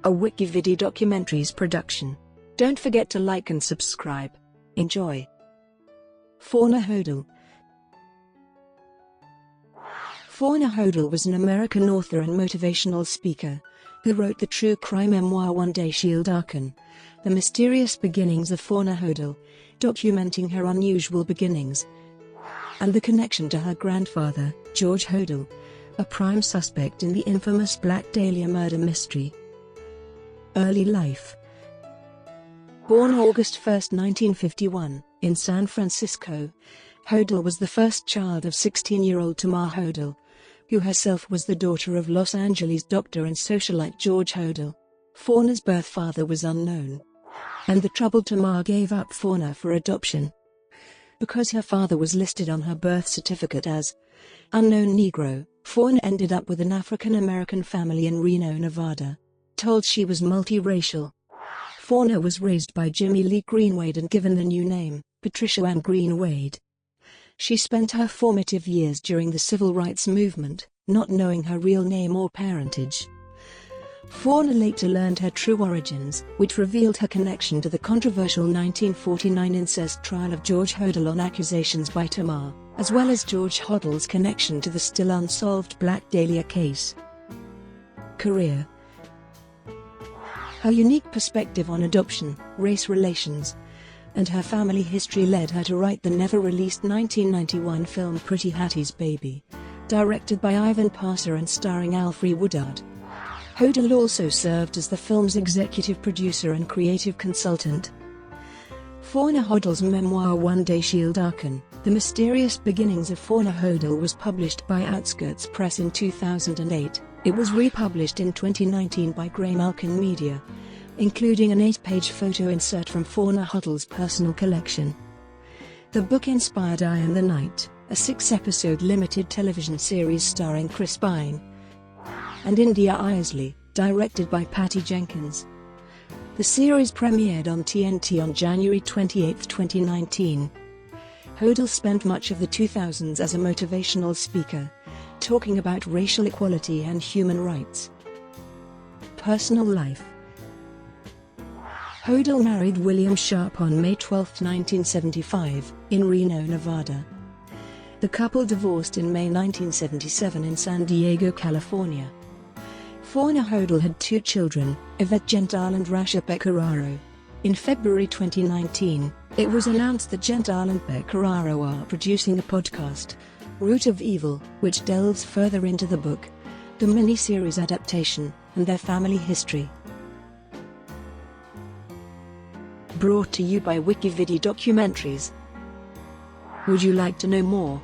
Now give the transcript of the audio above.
a WikiVidi documentaries production. Don't forget to like and subscribe. Enjoy. Fauna Hodel. Fauna Hodel was an American author and motivational speaker who wrote the true crime memoir One Day She'll Darken, The Mysterious Beginnings of Fauna Hodel, documenting her unusual beginnings and the connection to her grandfather, George Hodel, a prime suspect in the infamous Black Dahlia murder mystery. Early life. Born August 1, 1951, in San Francisco, Hodel was the first child of 16-year-old Tamar Hodel, who herself was the daughter of Los Angeles doctor and socialite George Hodel. Fauna's birth father was unknown, and the troubled Tamar gave up Fauna for adoption. Because her father was listed on her birth certificate as unknown Negro, Fauna ended up with an African-American family in Reno, Nevada. Told she was multiracial, Fauna was raised by Jimmy Lee Greenwade and given the new name, Patricia Ann Greenwade. She spent her formative years during the civil rights movement, not knowing her real name or parentage. Fauna later learned her true origins, which revealed her connection to the controversial 1949 incest trial of George Hodel on accusations by Tamar, as well as George Hodel's connection to the still unsolved Black Dahlia case. Career. Her unique perspective on adoption, race relations, and her family history led her to write the never-released 1991 film Pretty Hattie's Baby, directed by Ivan Passer and starring Alfre Woodard. Hodel also served as the film's executive producer and creative consultant. Fauna Hodel's memoir One Day She'll Darken, The Mysterious Beginnings of Fauna Hodel was published by Outskirts Press in 2008. It was republished in 2019 by Graymalkin Media, including an 8-page photo insert from Fauna Hodel's personal collection. The book inspired I Am the Night, a 6-episode limited television series starring Chris Pine and India Isley, directed by Patty Jenkins. The series premiered on TNT on January 28, 2019. Hodel spent much of the 2000s as a motivational speaker, talking about racial equality and human rights. Personal life. Hodel married William Sharp on May 12, 1975, in Reno, Nevada. The couple divorced in May 1977 in San Diego, California. Fauna Hodel had 2 children, Yvette Gentile and Rasha Pecoraro. In February 2019, it was announced that Gentile and Pecoraro are producing a podcast, Root of Evil, which delves further into the book, the mini-series adaptation, and their family history. Brought to you by WikiVidi Documentaries. Would you like to know more?